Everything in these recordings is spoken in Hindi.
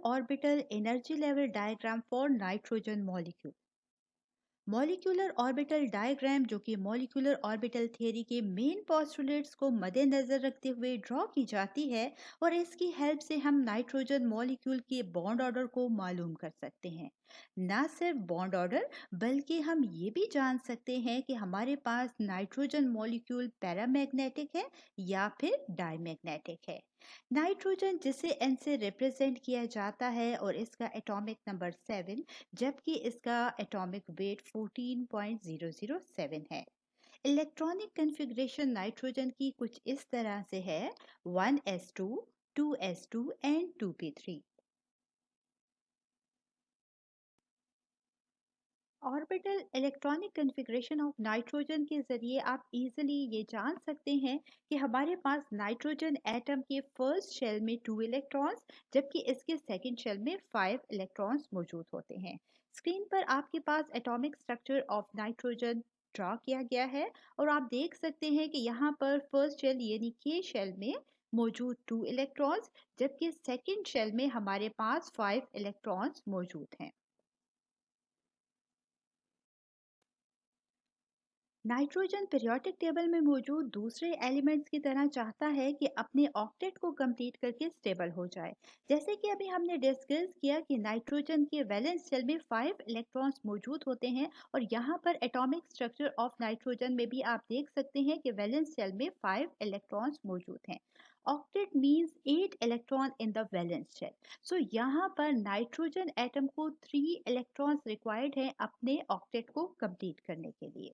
orbital energy level diagram for nitrogen molecule. Molecular orbital diagram जो कि मॉलिक्यूलर ऑर्बिटल थ्योरी के मेन पोस्टुलेट्स को मद्देनजर रखते हुए ड्रॉ की जाती है और इसकी हेल्प से हम नाइट्रोजन मॉलिक्यूल के बॉन्ड ऑर्डर को मालूम कर सकते हैं। ना सिर्फ बॉन्ड ऑर्डर बल्कि हम ये भी जान सकते हैं कि हमारे पास नाइट्रोजन मॉलिक्यूल पैरामैग्नेटिक है या फिर डायमैग्नेटिक है। नाइट्रोजन जिसे N से रिप्रेजेंट किया जाता है और इसका एटॉमिक नंबर 7 जबकि इसका एटॉमिक वेट 14.007 है। इलेक्ट्रॉनिक कन्फिग्रेशन नाइट्रोजन की कुछ इस तरह से है 1s2, 2s2 and 2p3। Orbital electronic configuration of nitrogen के जरिए आप इजीली ये जान सकते हैं कि हमारे पास नाइट्रोजन एटम के फर्स्ट शेल में 2 इलेक्ट्रॉन्स जबकि इसके सेकंड शेल में 5 इलेक्ट्रॉन्स मौजूद होते हैं। स्क्रीन पर आपके पास atomic structure of nitrogen draw किया गया है और आप देख सकते हैं कि यहाँ पर फर्स्ट शेल यानी के शेल में मौजूद 2 इलेक्ट्रॉन्स जबकि सेकंड शेल में हमारे पास 5 इलेक्ट्रॉन्स मौजूद हैं। नाइट्रोजन पीरियोडिक टेबल में मौजूद दूसरे एलिमेंट्स की तरह चाहता है कि अपने ऑक्टेट को कंप्लीट करके स्टेबल हो जाए। जैसे कि अभी हमने डिस्कस किया कि नाइट्रोजन के वैलेंस शेल में 5 इलेक्ट्रॉन्स मौजूद होते हैं और यहाँ पर एटॉमिक स्ट्रक्चर ऑफ नाइट्रोजन में भी आप देख सकते हैं कि वैलेंस शेल में 5 इलेक्ट्रॉन्स मौजूद हैं। Octet means 8 electron in the valence shell. So यहाँ पर नाइट्रोजन एटम को 3 इलेक्ट्रॉन्स रिक्वायर्ड हैं अपने ऑक्टेट को कंप्लीट करने के लिए।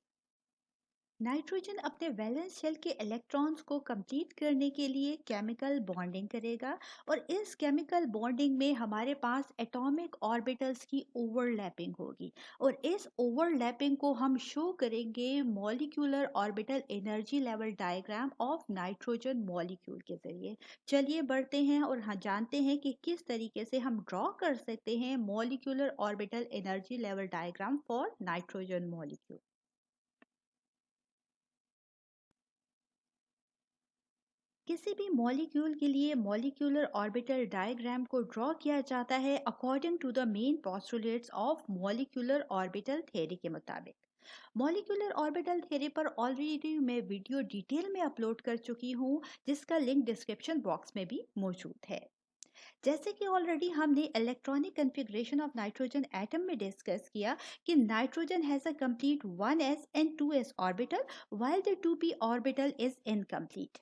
नाइट्रोजन अपने वैलेंस शेल के इलेक्ट्रॉन्स को कंप्लीट करने के लिए केमिकल बॉन्डिंग करेगा और इस केमिकल बॉन्डिंग में हमारे पास एटॉमिक ऑर्बिटल्स की ओवरलैपिंग होगी और इस ओवरलैपिंग को हम शो करेंगे molecular orbital energy level diagram of nitrogen molecule के जरिए। चलिए बढ़ते हैं और हाँ जानते हैं कि किस तरीके से हम ड्रॉ कर सकते हैं molecular orbital energy level diagram for nitrogen molecule. किसी भी मॉलिक्यूल के लिए मॉलिक्यूलर ऑर्बिटल डायग्राम को ड्रॉ किया जाता है according to the main postulates of molecular orbital theory के मुताबिक। मॉलिक्यूलर ऑर्बिटल थ्योरी पर ऑलरेडी मैं वीडियो डिटेल में अपलोड कर चुकी हूँ जिसका लिंक डिस्क्रिप्शन बॉक्स में भी मौजूद है। जैसे कि ऑलरेडी हमने electronic configuration of nitrogen atom में डिस्कस किया कि nitrogen has a complete 1s and 2s orbital while the 2p orbital is incomplete.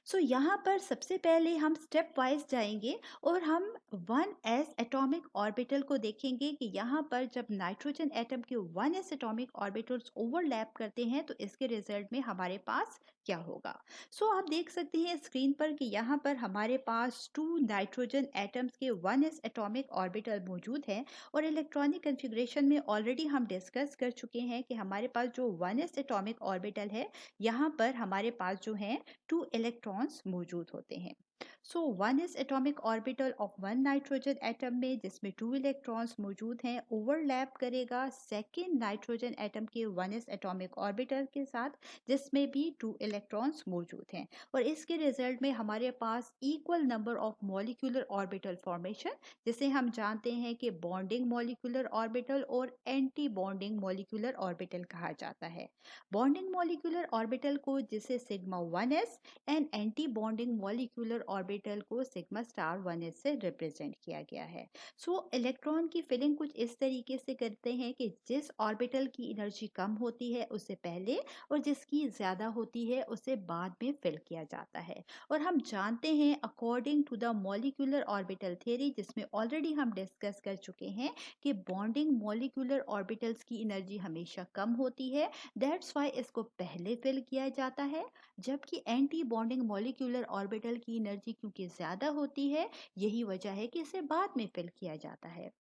So यहाँ पर सबसे पहले हम स्टेप वाइज जाएंगे और हम 1s एटॉमिक ऑर्बिटल को देखेंगे कि यहाँ पर जब नाइट्रोजन एटम के 1s एटॉमिक ऑर्बिटल्स ओवरलैप करते हैं तो इसके रिजल्ट में हमारे पास क्या होगा। सो आप देख सकते हैं स्क्रीन पर कि यहाँ पर हमारे पास 2 नाइट्रोजन एटम्स के 1s एटॉमिक ऑर्बिटल मौजूद हैं और इलेक्ट्रॉनिक कन्फिग्रेशन में ऑलरेडी हम डिस्कस कर चुके हैं कि हमारे पास जो 1s एटॉमिक ऑर्बिटल है यहाँ पर हमारे पास जो है 2 इलेक्ट्रॉन्स मौजूद होते हैं। सो 1s atomic orbital of 1 nitrogen atom में जिसमें 2 इलेक्ट्रॉन्स मौजूद हैं ओवरलैप करेगा सेकेंड नाइट्रोजन एटम के 1s एटॉमिक ऑर्बिटल के साथ जिसमें भी 2 इलेक्ट्रॉन्स मौजूद हैं और इसके रिजल्ट में हमारे पास equal number of molecular orbital formation जिसे हम जानते हैं कि बॉन्डिंग मॉलिक्यूलर ऑर्बिटल और एंटी बॉन्डिंग मॉलिक्यूलर ऑर्बिटल कहा जाता है। बॉन्डिंग मॉलिक्यूलर ऑर्बिटल को जिसे sigma 1s and anti bonding molecular orbital को सिग्मा स्टार 1s से रिप्रेजेंट किया गया है। सो इलेक्ट्रॉन की फिलिंग कुछ इस तरीके से करते हैं कि जिस ऑर्बिटल की एनर्जी कम होती है उससे पहले और जिसकी ज्यादा होती है उसे बाद में फिल किया जाता है। और हम जानते हैं according to the molecular orbital theory जिसमें ऑलरेडी हम डिस्कस कर चुके हैं कि बॉन्डिंग मॉलिक्यूलर ऑर्बिटल्स की एनर्जी हमेशा कम होती है। दैट्स वाई इसको पहले फिल किया जाता है जबकि एंटी बॉन्डिंग मॉलिक्यूलर ऑर्बिटल की एनर्जी क्योंकि ज्यादा होती है यही वजह है कि इसे बाद में फिल किया जाता है।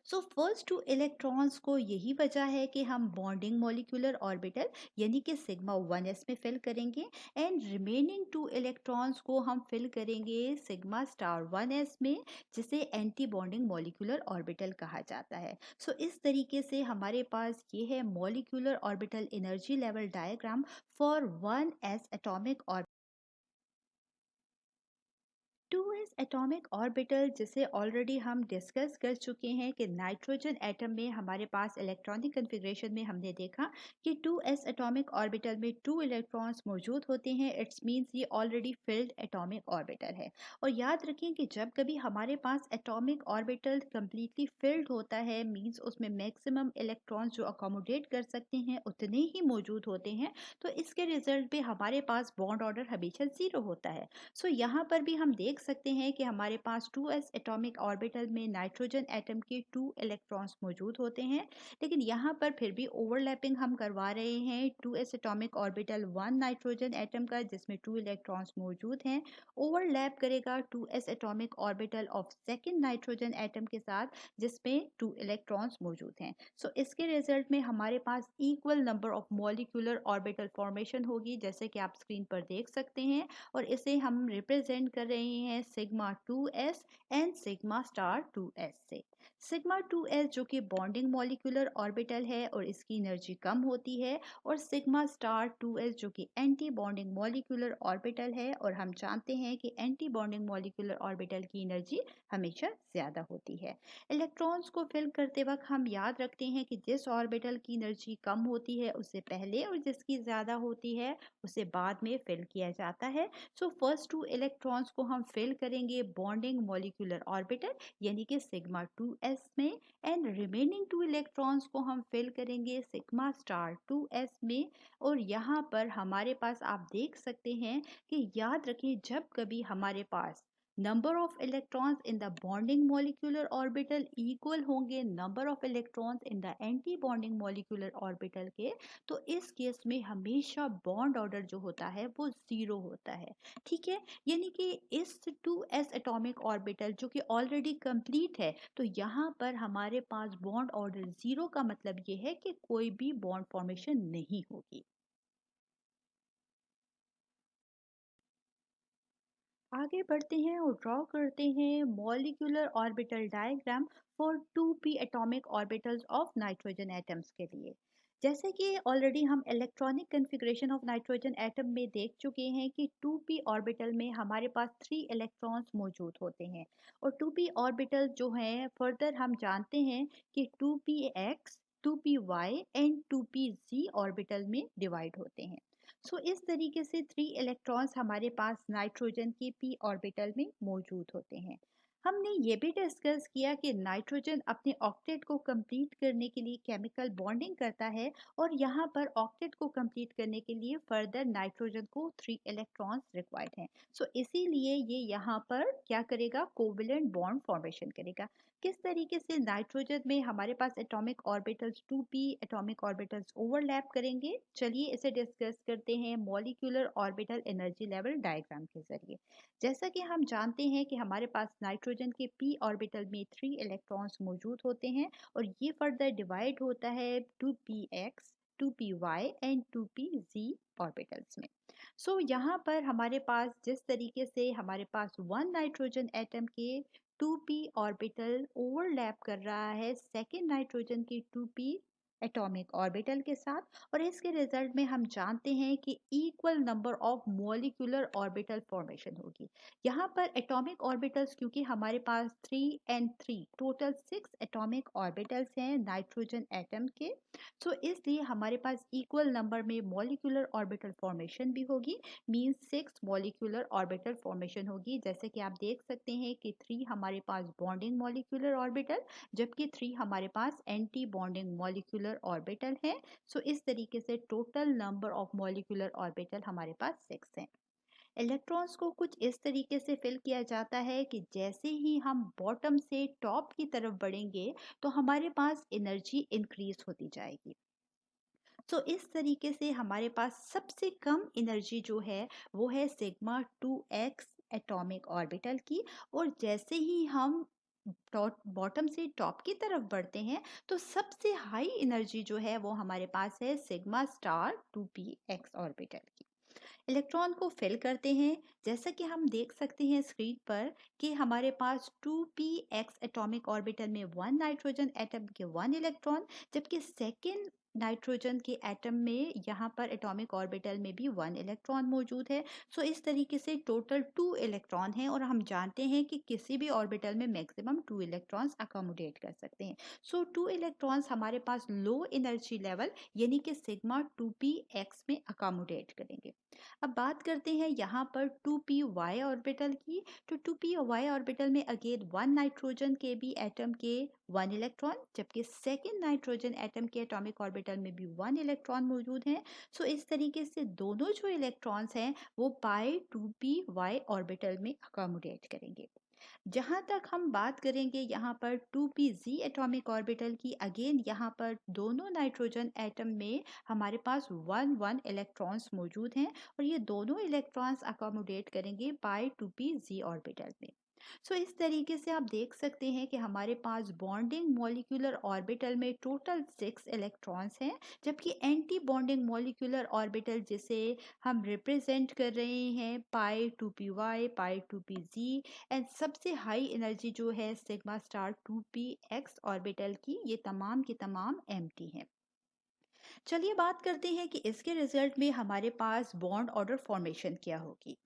सो फर्स्ट 2 इलेक्ट्रॉन्स को यही वजह है कि हम बॉन्डिंग मॉलिक्यूलर ऑर्बिटल यानी कि सिग्मा 1s में फिल करेंगे एंड रिमेनिंग 2 इलेक्ट्रॉन्स को हम फिल करेंगे सिग्मा स्टार 1s में जिसे एंटी बॉन्डिंग मॉलिक्यूलर ऑर्बिटल कहा जाता है। सो इस तरीके से हमारे पास ये है molecular orbital energy level diagram for 1s atomic 2s atomic orbital जिसे ऑलरेडी हम डिस्कस कर चुके हैं कि नाइट्रोजन एटम में हमारे पास इलेक्ट्रॉनिक कन्फिग्रेशन में हमने देखा कि 2s एटॉमिक ऑर्बिटल में 2 इलेक्ट्रॉन्स मौजूद होते हैं। इट्स मींस ये ऑलरेडी फिल्ड एटॉमिक ऑर्बिटल है। और याद रखें कि जब कभी हमारे पास एटॉमिक ऑर्बिटल कंप्लीटली फिल्ड होता है मींस उसमें मैक्सिमम इलेक्ट्रॉन्स जो अकोमोडेट कर सकते हैं उतने ही मौजूद होते हैं, तो इसके रिजल्ट में हमारे पास बॉन्ड ऑर्डर हमेशा जीरो होता है। सो यहाँ पर भी हम देख सकते हैं कि हमारे पास 2s एटॉमिक ऑर्बिटल में नाइट्रोजन एटम के 2 इलेक्ट्रॉन्स मौजूद होते हैं, लेकिन यहाँ पर फिर भी ओवरलैपिंग हम करवा रहे हैं 2s atomic orbital 1 nitrogen atom का जिसमें 2 इलेक्ट्रॉन्स मौजूद हैं, ओवरलैप करेगा 2s atomic orbital of second nitrogen atom के साथ जिसमें 2 इलेक्ट्रॉन्स मौजूद हैं। सो इसके रिजल्ट में हमारे पास equal number of molecular orbital formation होगी जैसे कि आप स्क्रीन पर देख सकते हैं, और इसे हम रिप्रेजेंट कर रहे हैं sigma 2s and sigma star 2s से। सिग्मा 2s जो कि बॉन्डिंग मॉलिक्यूलर ऑर्बिटल है और इसकी एनर्जी कम होती है, और सिग्मा स्टार 2s जो कि एंटी बॉन्डिंग मॉलिक्यूलर ऑर्बिटल है, और हम जानते हैं कि एंटी बॉन्डिंग मॉलिक्यूलर ऑर्बिटल की एनर्जी हमेशा ज्यादा होती है। इलेक्ट्रॉन्स को फिल करते वक्त हम याद रखते हैं कि जिस ऑर्बिटल की एनर्जी कम होती है उससे पहले और जिसकी ज्यादा होती है उसे बाद में फिल किया जाता है। सो फर्स्ट 2 इलेक्ट्रॉन्स को हम फिल करेंगे बॉन्डिंग मॉलिक्यूलर ऑर्बिटल यानी कि सिग्मा 2s में, एंड रिमेनिंग 2 इलेक्ट्रॉन्स को हम फिल करेंगे सिग्मा स्टार 2s में। और यहाँ पर हमारे पास आप देख सकते हैं कि याद रखें जब कभी हमारे पास number of electrons in the bonding molecular orbital equal होंगे number of electrons in the anti bonding molecular orbital के, तो इस केस में हमेशा बॉन्ड ऑर्डर जो होता है वो जीरो होता है। ठीक है, यानी कि इस 2s एटॉमिक ऑर्बिटल जो कि ऑलरेडी कंप्लीट है, तो यहाँ पर हमारे पास बॉन्ड ऑर्डर जीरो का मतलब ये है कि कोई भी बॉन्ड फॉर्मेशन नहीं होगी। आगे बढ़ते हैं और ड्रॉ करते हैं molecular orbital diagram for 2p atomic orbitals of nitrogen atoms के लिए। जैसे कि ऑलरेडी हम electronic configuration of nitrogen atom में देख चुके हैं कि 2p ऑर्बिटल में हमारे पास 3 इलेक्ट्रॉन्स मौजूद होते हैं, और 2p ऑर्बिटल जो हैं फर्दर हम जानते हैं कि 2px 2py and 2pz orbital में डिवाइड होते हैं। सो इस तरीके से 3 इलेक्ट्रॉन्स हमारे पास नाइट्रोजन के p ऑर्बिटल में मौजूद होते हैं। हमने ये भी डिस्कस किया कि नाइट्रोजन अपने ऑक्टेट को कंप्लीट करने के लिए केमिकल बॉन्डिंग करता है, और यहाँ पर ऑक्टेट को कंप्लीट करने के लिए फर्दर नाइट्रोजन को 3 इलेक्ट्रॉन्स रिक्वायर्ड हैं। सो इसीलिए ये यहाँ पर क्या करेगा, कोवेलेंट बॉन्ड फॉर्मेशन करेगा। किस तरीके से नाइट्रोजन में हमारे पास atomic orbitals 2p atomic orbitals overlap करेंगे, चलिए इसे डिस्कस करते हैं molecular orbital energy level diagram के जरिए। जैसा कि हम जानते हैं कि हमारे पास नाइट्रोजन के p ऑर्बिटल में 3 इलेक्ट्रॉन्स मौजूद होते हैं, और ये फर्दर डिवाइड होता है 2px 2py and 2pz orbitals में। सो यहाँ पर हमारे पास जिस तरीके से हमारे पास 1 नाइट्रोजन एटम के 2p ऑर्बिटल ओवरलैप कर रहा है सेकेंड नाइट्रोजन की 2p एटॉमिक ऑर्बिटल के साथ, और इसके रिजल्ट में हम जानते हैं कि equal number of molecular orbital formation होगी। यहाँ पर एटॉमिक ऑर्बिटल्स क्योंकि हमारे पास 3 एंड 3 टोटल 6 एटॉमिक ऑर्बिटल्स हैं नाइट्रोजन एटम के, सो इसलिए हमारे पास इक्वल नंबर में मॉलिक्यूलर ऑर्बिटल फॉर्मेशन भी होगी, मीन्स 6 मॉलिक्यूलर ऑर्बिटल फॉर्मेशन होगी। जैसे कि आप देख सकते हैं कि 3 हमारे पास बॉन्डिंग मॉलिक्यूलर ऑर्बिटल जबकि 3 हमारे पास एंटी बॉन्डिंग मॉलिक्यूलर ऑर्बिटल है। सो इस तरीके से total number of molecular orbital हमारे पास 6 हैं। इलेक्ट्रॉन्स को कुछ इस तरीके से फिल किया जाता है कि जैसे ही हम बॉटम से टॉप की तरफ बढ़ेंगे तो हमारे पास एनर्जी इंक्रीज होती जाएगी। तो इस तरीके से हमारे पास सबसे कम एनर्जी जो है वो है सिग्मा 2x एटॉमिक ऑर्बिटल की, और जैसे ही हम बॉटम से टॉप की तरफ बढ़ते हैं तो सबसे हाई एनर्जी जो है वो हमारे पास है सिग्मा स्टार 2px ऑर्बिटल की। इलेक्ट्रॉन को फिल करते हैं, जैसा कि हम देख सकते हैं स्क्रीन पर कि हमारे पास 2px एटॉमिक ऑर्बिटल में 1 नाइट्रोजन एटम के 1 इलेक्ट्रॉन, जबकि सेकेंड नाइट्रोजन के एटम में यहाँ पर एटॉमिक ऑर्बिटल में भी 1 इलेक्ट्रॉन मौजूद है। सो इस तरीके से टोटल 2 इलेक्ट्रॉन हैं और हम जानते हैं कि किसी भी ऑर्बिटल में मैक्सिमम 2 इलेक्ट्रॉन्स अकोमोडेट कर सकते हैं। सो 2 इलेक्ट्रॉन्स हमारे पास लो एनर्जी लेवल यानी कि सिग्मा 2p में अकोमोडेट करेंगे। अब बात करते हैं यहाँ पर 2p ऑर्बिटल की। तो 2p ऑर्बिटल में अगेन 1 नाइट्रोजन के भी एटम के 1 इलेक्ट्रॉन, जबकि सेकेंड नाइट्रोजन एटम के एटॉमिक ऑर्बिटल में भी 1 इलेक्ट्रॉन मौजूद है। सो इस तरीके से दोनों जो इलेक्ट्रॉन्स हैं वो पाई 2p ऑर्बिटल में अकोमोडेट करेंगे। जहाँ तक हम बात करेंगे यहाँ पर 2pz एटॉमिक ऑर्बिटल की, अगेन यहाँ पर दोनों नाइट्रोजन एटम में हमारे पास 1 इलेक्ट्रॉन्स मौजूद हैं और ये दोनों इलेक्ट्रॉन्स अकोमोडेट करेंगे पाई 2pz ऑर्बिटल में। सो इस तरीके से आप देख सकते हैं कि हमारे पास बॉन्डिंग मॉलिक्यूलर ऑर्बिटल में टोटल 6 इलेक्ट्रॉन्स हैं, जबकि एंटी बॉन्डिंग मॉलिक्यूलर ऑर्बिटल जिसे हम रिप्रेजेंट कर रहे हैं पाई 2py, पाई 2pz एंड सबसे हाई एनर्जी जो है सिग्मा स्टार 2px ऑर्बिटल की, ये तमाम की तमाम एम्प्टी हैं। चलिए बात करते हैं कि इसके रिजल्ट में हमारे पास बॉन्ड ऑर्डर फॉर्मेशन क्या होगी।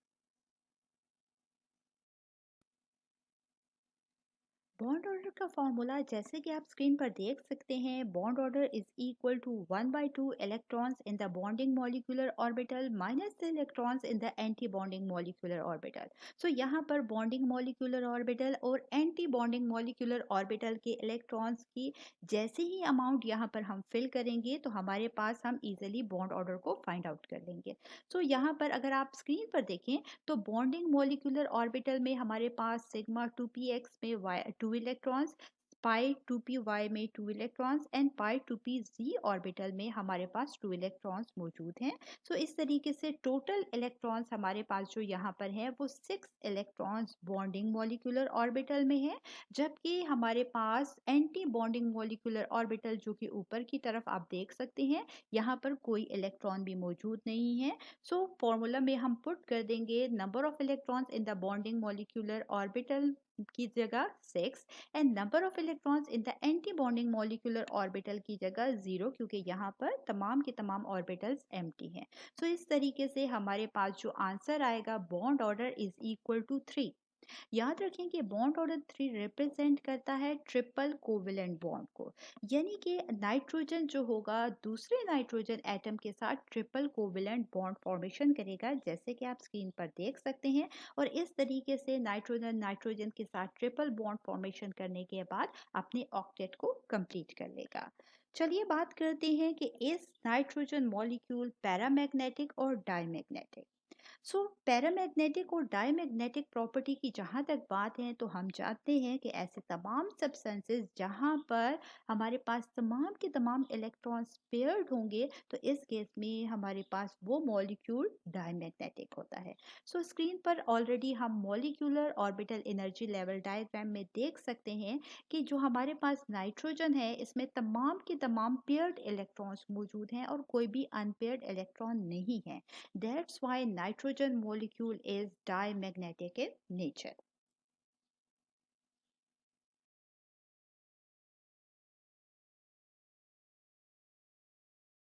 बॉन्ड ऑर्डर का फॉर्मूला जैसे कि आप स्क्रीन पर देख सकते हैं, bond order is equal to 1/2 electrons in the bonding molecular orbital minus the electrons in the anti bonding molecular orbital. So यहाँ पर बॉन्डिंग मॉलिक्यूलर ऑर्बिटल और एंटी बॉन्डिंग मॉलिक्यूलर ऑर्बिटल के इलेक्ट्रॉन्स की जैसे ही अमाउंट यहाँ पर हम फिल करेंगे तो हमारे पास हम इजिली बॉन्ड ऑर्डर को फाइंड आउट कर लेंगे। सो यहाँ पर अगर आप स्क्रीन पर देखें तो बॉन्डिंग मॉलिक्यूलर ऑर्बिटल में हमारे पास सिग्मा 2px में 2 इलेक्ट्रॉन्स, पाई 2py में 2 electrons and pi 2pz orbital में हमारे पास 2 इलेक्ट्रॉन्स मौजूद हैं। सो इस तरीके से टोटल इलेक्ट्रॉन्स हमारे पास जो यहाँ पर है वो 6 इलेक्ट्रॉन्स बॉन्डिंग मॉलिक्यूलर ऑर्बिटल में है, जबकि हमारे पास एंटी बॉन्डिंग मॉलिक्यूलर ऑर्बिटल जो कि ऊपर की तरफ आप देख सकते हैं, यहाँ पर कोई इलेक्ट्रॉन भी मौजूद नहीं है। सो फॉर्मूला में हम पुट कर देंगे number of electrons in the bonding molecular orbital की जगह 6 and number of electrons in the anti bonding molecular orbital की जगह 0, क्योंकि यहाँ पर तमाम के तमाम ऑर्बिटल्स एम्प्टी हैं। सो इस तरीके से हमारे पास जो आंसर आएगा bond order is equal to 3। याद रखें कि बॉन्ड ऑर्डर 3 रिप्रेजेंट करता है ट्रिपल कोवेलेंट बॉन्ड को, यानी कि नाइट्रोजन जो होगा दूसरे नाइट्रोजन एटम के साथ ट्रिपल कोवेलेंट बॉन्ड फॉर्मेशन करेगा, जैसे कि आप स्क्रीन पर देख सकते हैं। और इस तरीके से नाइट्रोजन नाइट्रोजन के साथ ट्रिपल बॉन्ड फॉर्मेशन करने के बाद अपने ऑक्टेट को कंप्लीट कर लेगा। चलिए बात करते हैं कि इस नाइट्रोजन मॉलिक्यूल पैरामैग्नेटिक और डायमैग्नेटिक। सो पैरामैग्नेटिक और डायमैग्नेटिक प्रॉपर्टी की जहाँ तक बात है तो हम जानते हैं कि ऐसे तमाम सब्सटेंसेस जहाँ पर हमारे पास तमाम के तमाम इलेक्ट्रॉन्स पेयर्ड होंगे तो इस केस में हमारे पास वो मॉलिक्यूल डायमैग्नेटिक होता है। सो स्क्रीन पर ऑलरेडी हम molecular orbital energy level diagram में देख सकते हैं कि जो हमारे पास नाइट्रोजन है इसमें तमाम के तमाम पेयर्ड इलेक्ट्रॉन्स मौजूद हैं और कोई भी अनपेयर्ड इलेक्ट्रॉन नहीं है। That's why nitrogen molecule is diamagnetic in nature.